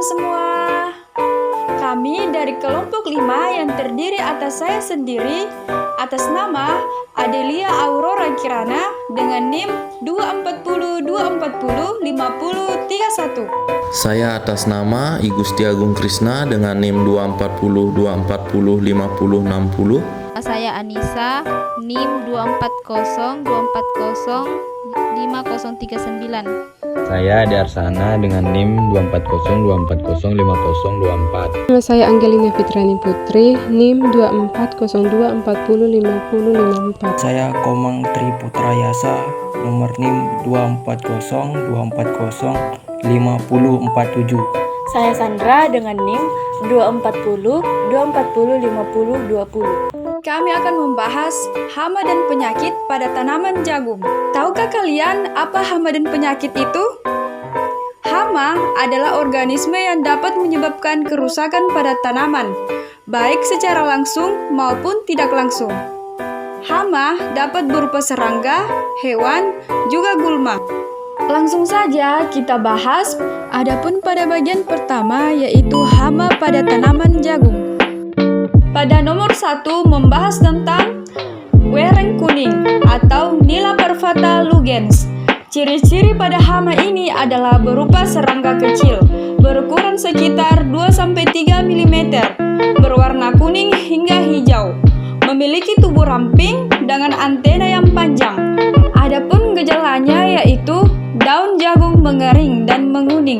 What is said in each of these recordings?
semua. Kami dari kelompok 5 yang terdiri atas saya sendiri, atas nama Adelia Aurora Kirana dengan NIM 240-240-5031. Saya atas nama I Gusti Agung Krisna dengan NIM 240-240-5060. Saya Anissa, NIM 240-240-5039. Saya Ade Arsana dengan NIM 240-240-5024. Nama saya Angelina Fitrani Putri, NIM 240-240-5054. Saya Komang Tri Putra Yasa, nomor NIM 240-240-5047. Saya Sandra dengan NIM 240-240-5020. Kami akan membahas hama dan penyakit pada tanaman jagung. Tahukah kalian apa hama dan penyakit itu? Hama adalah organisme yang dapat menyebabkan kerusakan pada tanaman, baik secara langsung maupun tidak langsung. Hama dapat berupa serangga, hewan, juga gulma. Langsung saja kita bahas, adapun pada bagian pertama yaitu hama pada tanaman jagung. Pada nomor 1 membahas tentang wereng kuning atau Nila parvata lugens. Ciri-ciri pada hama ini adalah berupa serangga kecil, berukuran sekitar 2-3 mm, berwarna kuning hingga hijau, memiliki tubuh ramping dengan antena yang panjang. Adapun gejalanya yaitu daun jagung mengering dan menguning,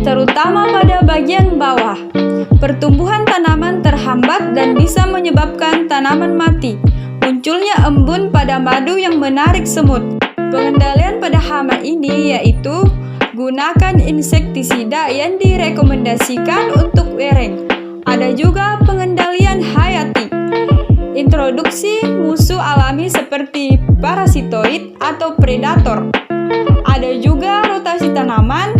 terutama pada bagian bawah. Pertumbuhan tanaman terhambat dan bisa menyebabkan tanaman mati. Munculnya embun pada madu yang menarik semut. Pengendalian pada hama ini yaitu gunakan insektisida yang direkomendasikan untuk wereng. Ada juga pengendalian hayati. Introduksi musuh alami seperti parasitoid atau predator. Ada juga rotasi tanaman,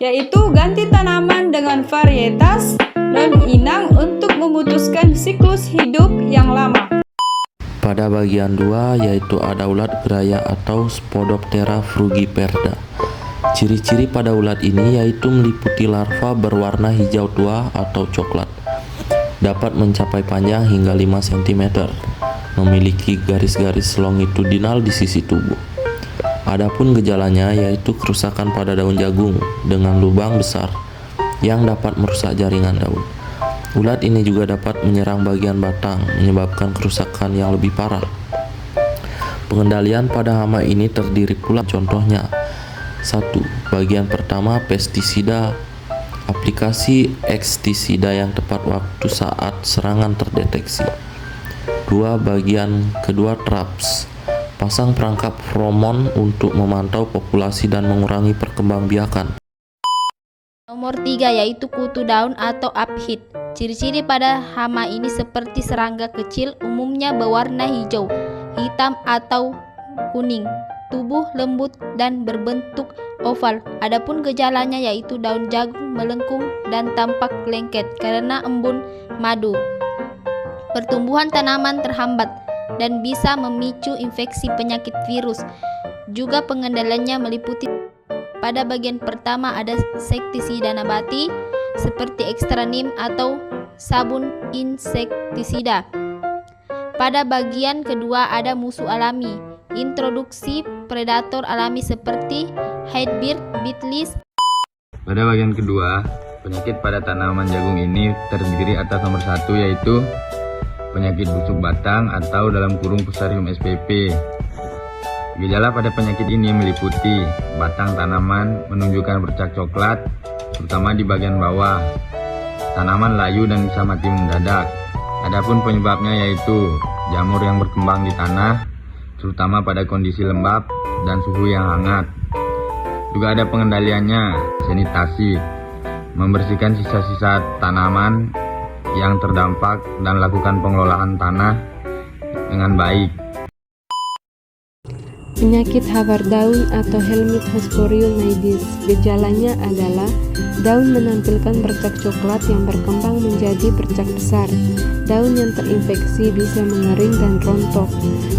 yaitu ganti tanaman dengan varietas non-inang untuk memutuskan siklus hidup yang lama. Pada bagian 2 yaitu ada ulat geraya atau Spodoptera frugiperda. Ciri-ciri pada ulat ini yaitu meliputi larva berwarna hijau tua atau coklat. Dapat mencapai panjang hingga 5 cm. Memiliki garis-garis longitudinal di sisi tubuh. Adapun gejalanya yaitu kerusakan pada daun jagung dengan lubang besar yang dapat merusak jaringan daun. Ulat ini juga dapat menyerang bagian batang, menyebabkan kerusakan yang lebih parah. Pengendalian pada hama ini terdiri pula contohnya: 1. Bagian pertama pestisida, aplikasi ekstisida yang tepat waktu saat serangan terdeteksi. 2. Bagian kedua traps, pasang perangkap feromon untuk memantau populasi dan mengurangi perkembangbiakan. Nomor 3 yaitu kutu daun atau aphid. Ciri-ciri pada hama ini seperti serangga kecil, umumnya berwarna hijau, hitam atau kuning, tubuh lembut dan berbentuk oval. Adapun gejalanya yaitu daun jagung melengkung dan tampak lengket karena embun madu. Pertumbuhan tanaman terhambat dan bisa memicu infeksi penyakit virus. Juga pengendaliannya meliputi pada bagian pertama ada insektisida nabati seperti ekstranim atau sabun insektisida. Pada bagian kedua ada musuh alami, introduksi predator alami seperti Hydebeard beetles. Pada bagian kedua, penyakit pada tanaman jagung ini terdiri atas nomor 1 yaitu penyakit busuk batang atau dalam kurung Fusarium spp. Gejala pada penyakit ini meliputi batang tanaman menunjukkan bercak coklat, terutama di bagian bawah. Tanaman layu dan bisa mati mendadak. Adapun penyebabnya yaitu jamur yang berkembang di tanah, terutama pada kondisi lembab dan suhu yang hangat. Juga ada pengendaliannya, sanitasi, membersihkan sisa-sisa tanaman yang terdampak dan lakukan pengelolaan tanah dengan baik. Penyakit hawar daun atau Helminthiosporium naidis. Gejalanya adalah daun menampilkan bercak coklat yang berkembang menjadi bercak besar. Daun yang terinfeksi bisa mengering dan rontok.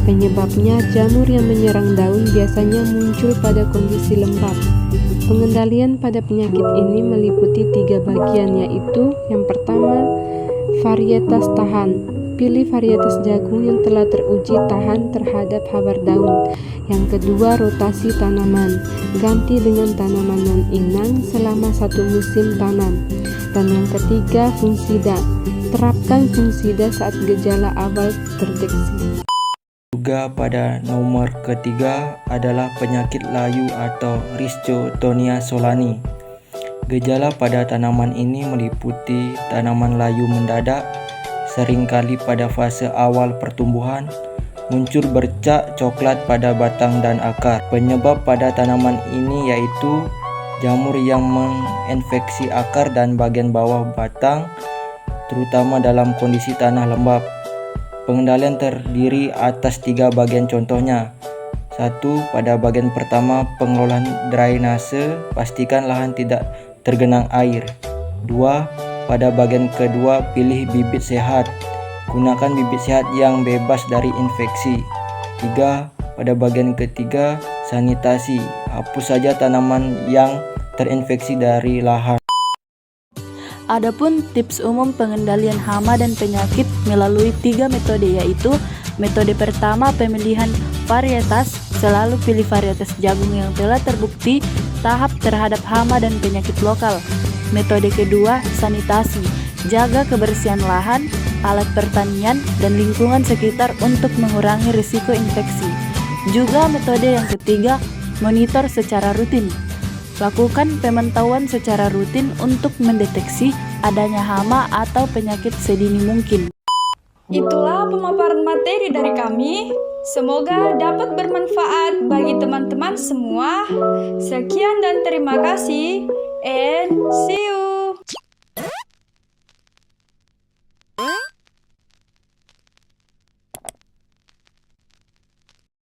Penyebabnya jamur yang menyerang daun biasanya muncul pada kondisi lembab. Pengendalian pada penyakit ini meliputi 3 bagian, yaitu yang pertama, varietas tahan. Pilih varietas jagung yang telah teruji tahan terhadap hawar daun. Yang kedua, rotasi tanaman. Ganti dengan tanaman non-inang selama 1 musim tanam. Dan yang ketiga, fungisida. Terapkan fungisida saat gejala awal terdeteksi. Juga pada nomor ketiga adalah penyakit layu atau Rhizoctonia solani. Gejala pada tanaman ini meliputi tanaman layu mendadak, seringkali pada fase awal pertumbuhan, muncul bercak coklat pada batang dan akar. Penyebab pada tanaman ini yaitu jamur yang menginfeksi akar dan bagian bawah batang, terutama dalam kondisi tanah lembab. Pengendalian terdiri atas 3 bagian contohnya. 1. Pada bagian pertama, pengelolaan drainase, pastikan lahan tidak tergenang air. 2. Pada bagian kedua, pilih bibit sehat. Gunakan bibit sehat yang bebas dari infeksi. 3. Pada bagian ketiga, sanitasi. Hapus saja tanaman yang terinfeksi dari lahan. Adapun tips umum pengendalian hama dan penyakit melalui 3 metode, yaitu metode pertama pemilihan varietas, selalu pilih varietas jagung yang telah terbukti tahap terhadap hama dan penyakit lokal. Metode kedua, sanitasi, jaga kebersihan lahan, alat pertanian, dan lingkungan sekitar untuk mengurangi risiko infeksi. Juga metode yang ketiga, monitor secara rutin. Lakukan pemantauan secara rutin untuk mendeteksi adanya hama atau penyakit sedini mungkin. Itulah pemaparan materi dari kami. Semoga dapat bermanfaat bagi teman-teman semua. Sekian dan terima kasih. And see you.